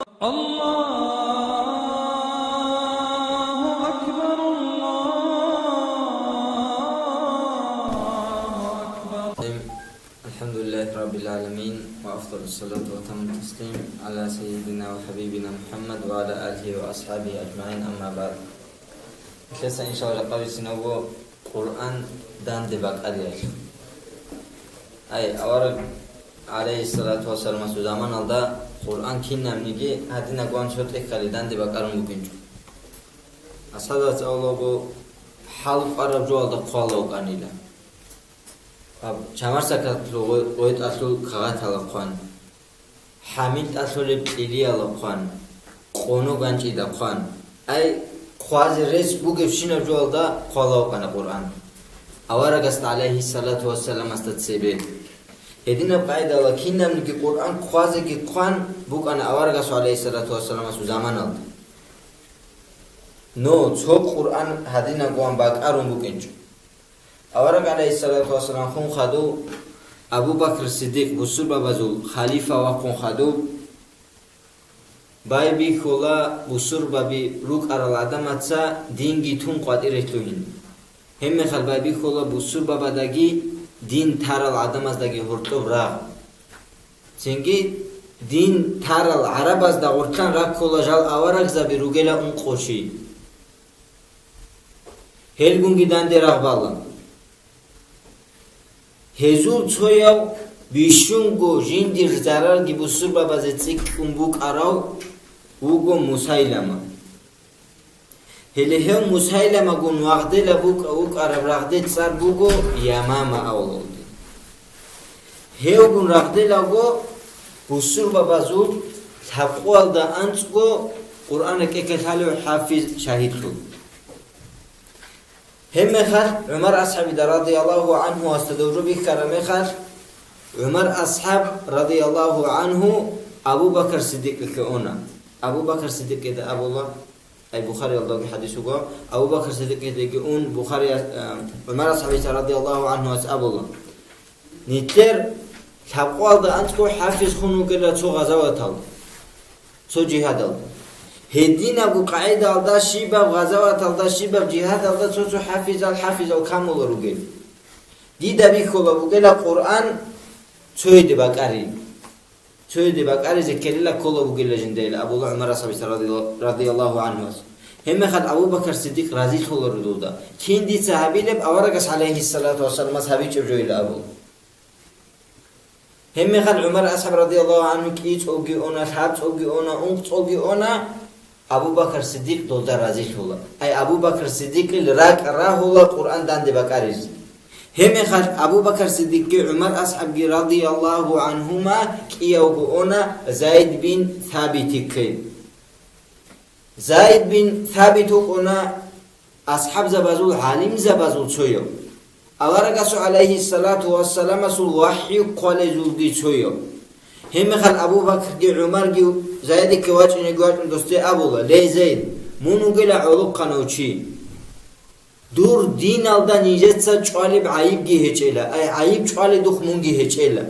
الله أكبر الله أكبر. الحمد لله رب العالمين وأفضل الصلاة وأتم التسليم على سيدنا وحبيبنا محمد وعلى آله وأصحابه أجمعين أما بعد. إخلاصا إن شاء الله قبل سنوو قرآن دان دباك أدير أي أورق عليه الصلاة والسلام سوزامان alda Kur'an kinnamnigi hadina guan shot ekalidan debak arun bukinju. Asadat awlogo half arab jo alda qalo ganila. Ab chamar sakat logo qoit asul qagat ala qan. Hamid asul ili ala qan. Qono ganchi da qan. Ay qaz res bugef shina jo alda qalo qana Qur'an. Awara gast alayhi salatu wassalam astat sebe. Edina qaida la kinnamnigi Qur'an qazegi qan bukana awara gas alayhi salatu wassalam su zaman aldı. No çok Qur'an hadina guan bak arun bukinju. Awara alayhi salatu wassalam khun khadu Abu Bakr Siddiq busur babazul khalifa wa khun khadu bay bi khola busur babi ruk aral adam atsa dingi tun qadiretluin. Hemme khal bay bi khola busur babadagi din taral adam azdagi hurtov ra. Çünkü din taral arabaz da ortan rak kolajal avarak zabi rugela un qoshi. Helgungi dande ragbala. Hezul çoyav bishungo jindir zarar gibi sur babazetsik umbuk arav ugo musaylama. Hele hem musaylama gun waqdela buk uk arab raqdet sar bugo yamama awlodi. Heu gun raqdela go busur babazul taqwalda ansgo Qur'an-ı Kerim hafiz şahidlu. Hem khar Ömer ashabi radiyallahu anhu astaduru bi karame khar Ömer ashab radiyallahu anhu Abu Bakr Siddiq ke ona. Abu Bakr Siddiq de Abdullah Ay Bukhari aldagi hadisi go Abu Bakr Siddiq de un Bukhari Ömer ashabi radiyallahu anhu asabullah. Nitler taqwalda ansgo hafiz khunu gela ço gazavat aldı. Ço cihad aldı. Hedina bu qaida alda shiba gazavat alda shiba cihad alda ço hafiz al kamul rugel. Dida bi khola bu gela Qur'an çoydi bakari. Çoydi bakari zekerilla kola bu gela jindela Abu Umar ashabi radiyallahu anhu. Hemme khad Abu Bakr Siddiq razi olurdu da. Kendi sahabiyle avaragas alayhi salatu vesselam sahabi çocuğuyla Abu. Hemme khad Umar ashab radiyallahu anhu ki çogi ona sahab çogi ona çogi ona Abu Bakr Siddiq dolda razi ola. Ay Abu Bakr Siddiq rak rahola Qur'andan de bakariz. Hemme khad Abu Bakr Siddiq ki Umar ashab radiyallahu anhuma kiyagu ona Zaid bin Thabit ki. Zaid bin Thabit ona ashab zabazul halim zabazul çoyo. Avaragas alayhi salatu wassalam sul wahyi qalezul gi çoyo. Hemme khal Abu Bakr gi Umar gi Zaid ki wachine gwatun dosti Abula le Zaid munu gela uluq qanouchi. Dur din alda nijetsa çalib ayib gi hechela. Ay ayib çale dukhmun gi hechela.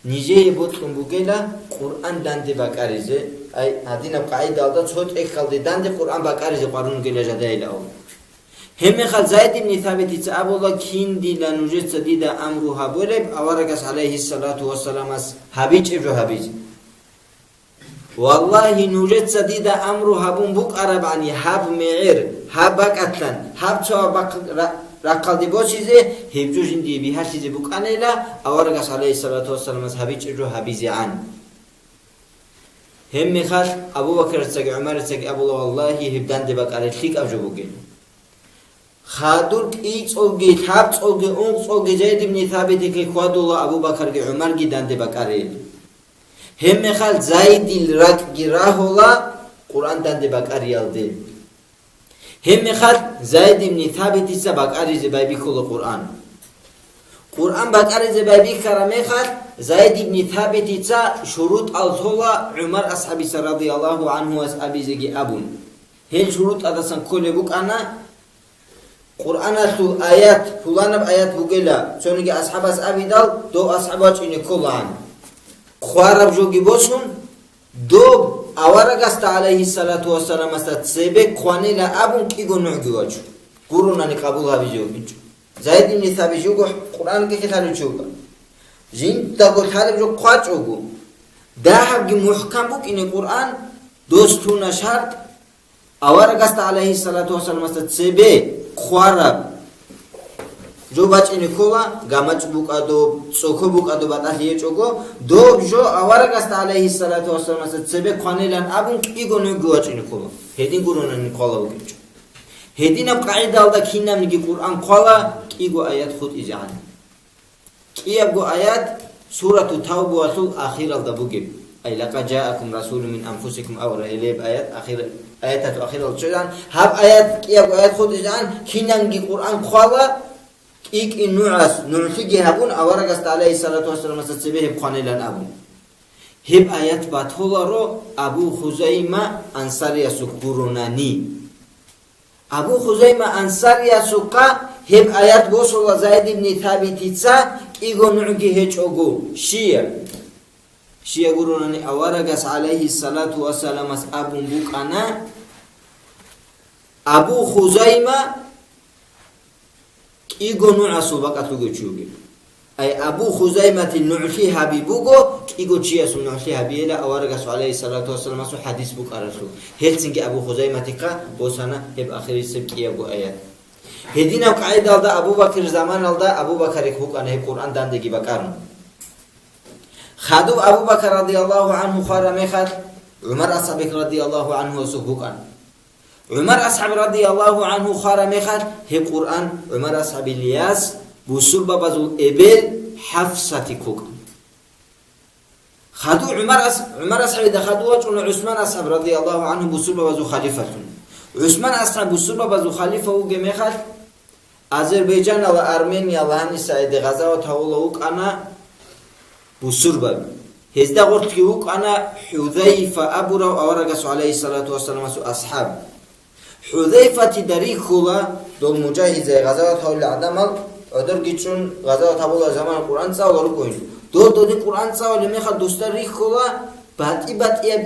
Nije botun bu gela Qur'an dande bakarize. Ay hadina qaida alda çot ek qaldi dande Qur'an bakarize qarun gela jadayla ol. Hemme khal Zaid ibn Thabit its Abullah kindi la nujetsa dida amru haboleb avaragas alayhi salatu wassalam as habich ibro habich. Wallahi nujetsa dida amru habun buk arabani hab me'ir habak atlan hab çabak raqaldi bochize hebjo jindi bi hasize buk anela avaragas alayhi salatu wassalam as habich ibro habizi an. Hemme khal Abu Bakr tsag Umar tsag Abullah wallahi hebdan de bakaretlik avjo bugel. Khadur ki çogi tab çogi un çogi Zaid ibn Thabit ki khadullah Abu Bakr ki Umar ki dande bakare. Hemme khal Zaid il rak girahola Qur'an dande bakari aldı. Hemme khal Zaid ibn Thabit ise bakari zebabi kulu Qur'an. Qur'an bakari zebabi karame khal Zaid ibn Thabit ise şurut altola Umar ashabi radiyallahu anhu ashabi zegi abun. Hel şurut adasan kole buk ana Qur'ana su ayat fulanab ayat bugela sonigi ashabas abidal do ashabat ini kolan kharab jogi bosun دوب أورغست عليه الصلاة والسلام استسبك خوانيلا أبون كيغو نعجواجو قرونا نقابلها بيجو زايد بن ثابت جو قرآن كي تلوجو جين تقول حالب جو قاچوغو ده حق محكم بك إن القرآن دوستونا شرط أورغست عليه الصلاة والسلام استسبك خوارب جو بچ این کولا گامچ بوک ادو سوکو بوک ادو باتاهیه چوگو دو جو آوارگست علیه الصلاة والسلام است سبب خانیلان ابون ایگو نگوچ این کولا هدین قرآن کولا وگیچ هدین اب قاعده الدا کینم نگی قرآن کولا ایگو آیات خود ایجان کی ابو آیات سورة التوبة وصل آخر الدا بوگی ای لقد جاءكم رسول من انفسكم او رهلب آیات آخر آیات آخر الچان هب آیات کی ابو آیات خود ایجان کینم نگی قرآن کولا إيك النعاس نعفي هبون أورغست عليه الصلاة والسلام استسبه بخانيلان أبون هب آيات باتهولا رو أبو خزيمة أنصاري سكوروناني أبو خزيمة أنصاري سكا هب آيات بوصل زايد بن ثابت تسا إيغو نعجي هج أغو شيا قروناني أورغس عليه الصلاة والسلام أبون بوك أنا أبو خزيمة إيغو نعسو بقاتوغو چوغي أي أبو خزيمة النعفي حبيبوغو إيغو چياسو نعفي حبيلا أورغسو عليه الصلاة والسلام سو حديث بوك أرسو هلسنك أبو خزيمة تقا بوسانا هب آخر السبك أبو آيات هدينا وقعيد الدا أبو بكر زمان الدا أبو بكر يكبوك أنا هب قرآن داندگي بكارن خادو أبو بكر رضي الله عنه خارميخات عمر أصحابك رضي الله عنه وسبوك أنا عمر أصحاب رضي الله عنه خارميخات هي قرآن عمر أصحاب الياس بسبب بزو إبل حفصة كوك خدو عمر أصحاب دخدوات عثمان أصحاب رضي الله عنه بسبب بزو خليفة عثمان أصحاب بسبب بزو خليفة وجميخات أذربيجان وأرمينيا لهني سعيد غزة وتولوك أنا بسبب هزدا غرتيوك أنا حذيفة أبو رو أورغس عليه الصلاة والسلام أصحاب حذيفة دري خولا دول مجاهد غزوات حول العدمال ادر گیچون غزوات حول زمان قرآن سوال کوین دو قرآن سوال میخواد دوستان ری خولا بعد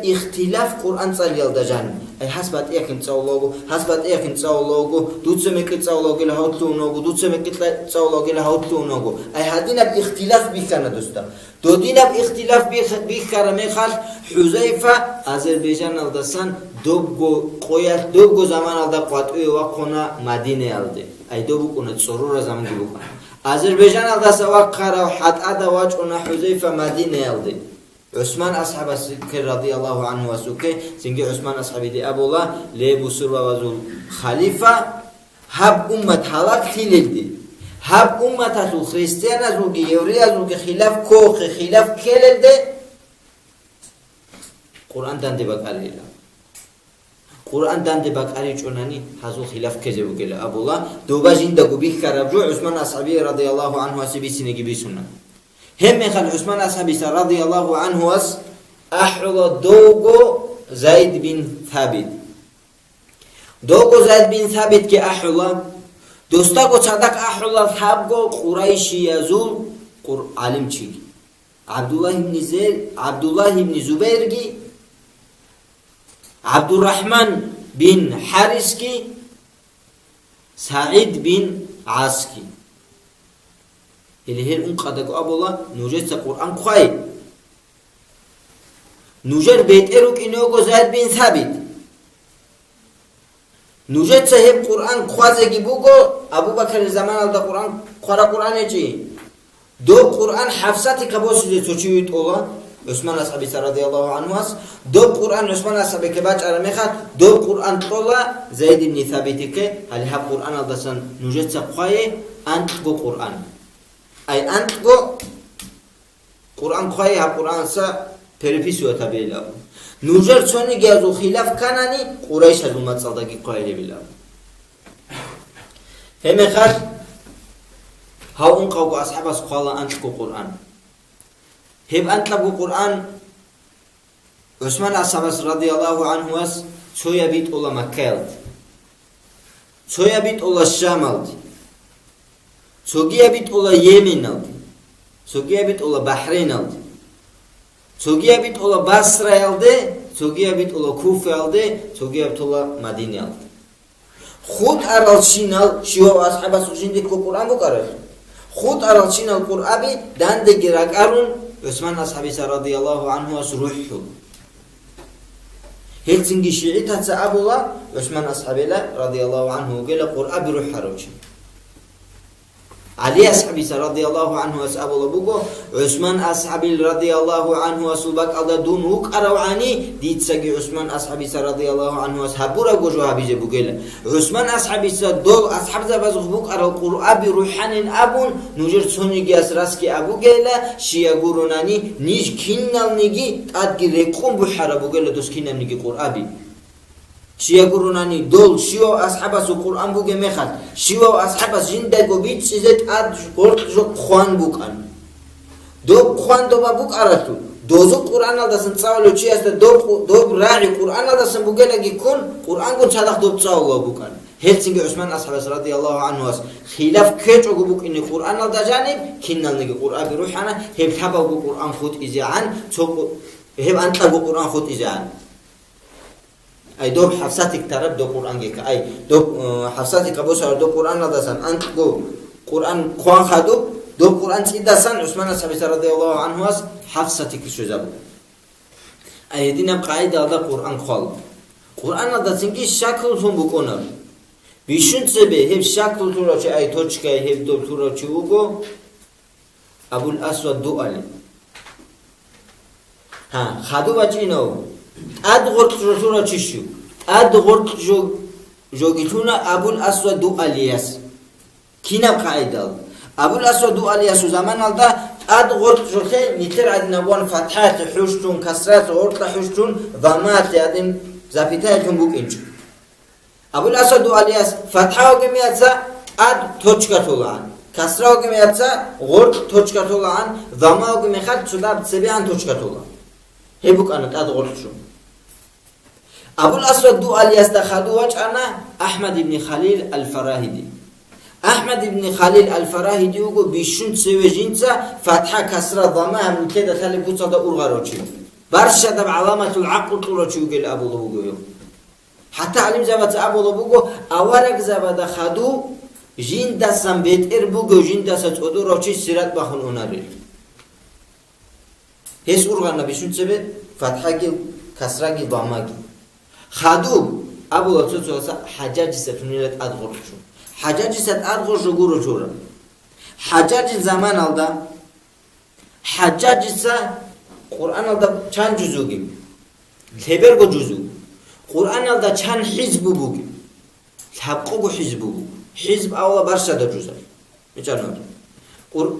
اختلاف قرآن سالیال دجان ای حسبت ایکن سوالگو حسبت ایکن سوالگو دوتسه میکت سوالگو لهاتلونگو دوتسه میکت سوالگو لهاتلونگو ای هدین اب اختلاف بیکنه دوستا دو دین اب اختلاف بیکنه میخواد حذیفه آذربایجان الدستان دوگو زمان الدا قطعی وقونا مدینه الده ای دو بکنه سرور زمان دی بکنه آذربایجان الدست وقرا و حد ادا واجونا حذیفه مدینه الده عثمان أصحاب السكر رضي الله عنه وسكر سنجي عثمان أصحاب دي أبو الله ليبو سروا وزول خليفة هب أمة حلاك تلدي هب أمة تسو خريستيان زوجي يوري زوجي خلاف كوخ خلاف كلدي قرآن دان دي بقالي لا قرآن دان دي بقالي چوناني هزو خلاف كذبو كلا أبو الله دوبا جندقو بيك كربجو عثمان أصحابي رضي الله عنه وسبي سنجي بيسونا هم خل عثمان أصحابي رضي الله عنه وس أحول دوغو زيد بن ثابت دوغو زيد بن ثابت كي أحول دوستاغو صدق أحول ثابغو قريشي يزول عالم چي عبد الله بن زبير عبد الرحمن بن حارس كي سعيد بن عاص اللي هي الأنقاذ أبو الله نوجد القرآن خاي نوجد بيت إروك إنه زيد بن ثابت نوجد صاحب القرآن خوازه جيبوكو أبو بكر الزمان على القرآن قرأ القرآن يجي دو القرآن حفصتي كبوس اللي تشويت الله عثمان أصحابي رضي الله عنه دو القرآن عثمان أصحابي كباج على مخات دو القرآن طلع زيد بن ثابت كه هل هب القرآن على دسان نوجد سقاي أنت جو القرآن أي أنت جو قرآن خواهي ها قرآن سا پرفیسو تبیلا نوجر چونی گازو خلاف کنانی قریش از اومد صدقی قایلی بیلا همه خد ها اون قوق اصحاب از قالا انت کو قرآن هب انت لبو قرآن عثمان اصحاب رضی الله عنه اس چویا بیت اولا مکه چویا بیت اولا شام الد چوگیا بیت اولا یمن الد چوگیا بیت اولا بحرین الد Цогия бит ола Басра алды, цогия бит ола Куфа алды, цогия бит ола Мадина алды. Худ арал шинал шио асхаба сужинди ко Кур'ан букараш. Худ арал шинал Кур'аби данде гиракарун Усман асхаби радiyallahu anhu as ruhhu. Helsingi şiit hatsa abula Usman ashabela radiyallahu anhu gele Qur'abi ruh harochi. Ali ashabi radiyallahu anhu as abula bugo Usman ashabi radiyallahu anhu asubak alda dunuk arawani ditsagi Usman ashabi radiyallahu anhu as habura gojo habize bugele. Usman ashabi dol ashabza bazbuk aral Qur'abi ruhanin abun nujir sonigi asraski abu gele shia gurunani nij kinnalnigi adgi requm buhara bugele dos kinnalnigi Qur'abi. Shia gurunani dol shio ashabas Qur'an buge mekhat shio ashabas jindago bit sizet ad gort jo khwan bukan do khwan do babuk aratu dozo Qur'an aldasın tsavlo chi asta do ra'i Qur'an aldasın bugelagi kun Qur'an gon çalaq do tsavlo bukan Helsingi Usman ashabas radiyallahu anhu as khilaf kecho go buk inni Qur'an aldajanib kinnalnigi Qur'abi ruhana heb thaba go Qur'an khut izan çok heb antla go Qur'an khut izan ay do hafsatik taraf do Qur'an ge ay do hafsatik abosar do Qur'an aldasan ant go Qur'an khwan khadu do Qur'an tsidasan Usman ashabi radiyallahu anhu as hafsatik sözab ay dinam qaida alda Qur'an khol Qur'an aldasin ki shakl son bu konar bishun sebe hep shakl turachi ay tochka hep do turachi ugo Abul Aswad duali ha khadu bachino ad gort turachi shu ad gort jogituna Abul Aswad dualiyas kinam qaida Abul Aswad dualiyas zaman alda ad gort jorhe niter adna wan fathat hushtun kasrat orta hushtun dhamat yadim zapitaykum bukinch Abul Aswad dualiyas fatha gemiyatsa ad tochka tolan kasra gemiyatsa gort tochka tolan dhama gemikhat sudab sebian tochka tolan hebuk anat ad gort shu Abul Aswad dualiyas da khadu wachana Ahmad ibn Khalil al-Farahidi Ahmad ibn Khalil al-Farahidi ugo bishun sevejinsa fatha kasra dhama ham keda tali butsada urgarochi barshada alamatul aql turochi ugel Abul ugo hatta alim zabat Abul ugo awarak zabada khadu jindasam beter bugo jindasa todorochi sirat bakhun onari hes urgana bishun sebe fatha ki kasra ki dhama ki khadu Abul Aswad hajjaj sefnilet adgorchu Hajjaj set adgor joguro chora Hajjaj zaman alda Hajjaj sa Qur'an alda chan juzugi lebergo juzu Qur'an alda chan hizbu bugi thabqo hizbu hizb awla barsha da juzar mechanor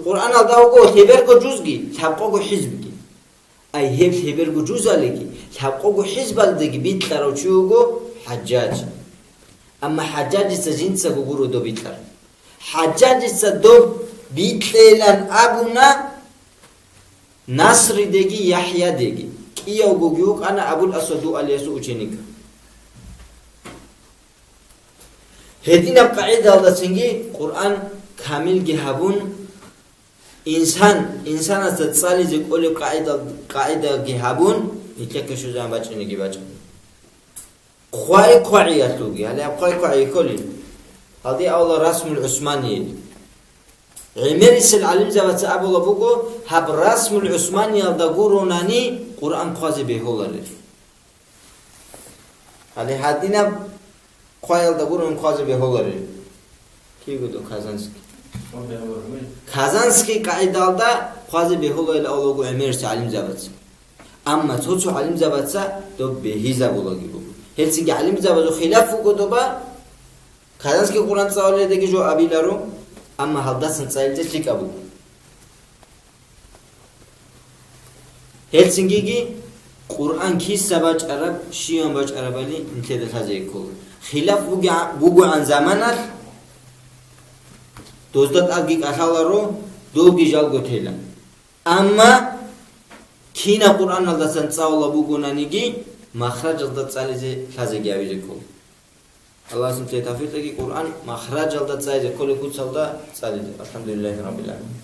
Qur'an alda go lebergo juzgi thabqo hizbgi ay heb lebergo juzaligi thabqo hizbaldigi bitlaro chugo Hajjaj Amma Hajjaj ise jinsa guguru do bitlar. Hajjaj ise do bitlelan abuna Nasri degi Yahya degi. Kiyaw gugyuk ana Abul Aswad aliyasu uchenik. Hedina qaida alda singi Qur'an kamil gihabun insan asa tsali je qoli qaida gihabun ikeke shu zan bachini gi bach. Khwai khwaiyatugi hala khwai khwai koli hadi awla rasmul usmani Imerisel alim zavat abula bugo hab rasmul usmani da gurunani Qur'an qazi beholali hali hadina khwai da gurun qazi beholali ki gudo Kazanski qaidalda qazi beholali awlogu Imerisel alim zavat amma çoçu alim zavatsa do behiza bologi bu Helsingi alim zavazo khilaf godoba Kazanski Qur'an tsaoledagi jo abilaro amma haldasin tsailje chikabu Helsingi gi Qur'an ki sabach arab shiyan bach arabali intede tazekol khilaf bugu an zamanat dozdat agi qahalaro dogi jalgotela amma kina Qur'an haldasin tsaola bugunanigi Makhraj alda tsalize thaze gavize kol Allah subhanahu wa ta'ala ki Qur'an makhraj alda tsalize kol kutsalda tsalize alhamdulillahi rabbil alamin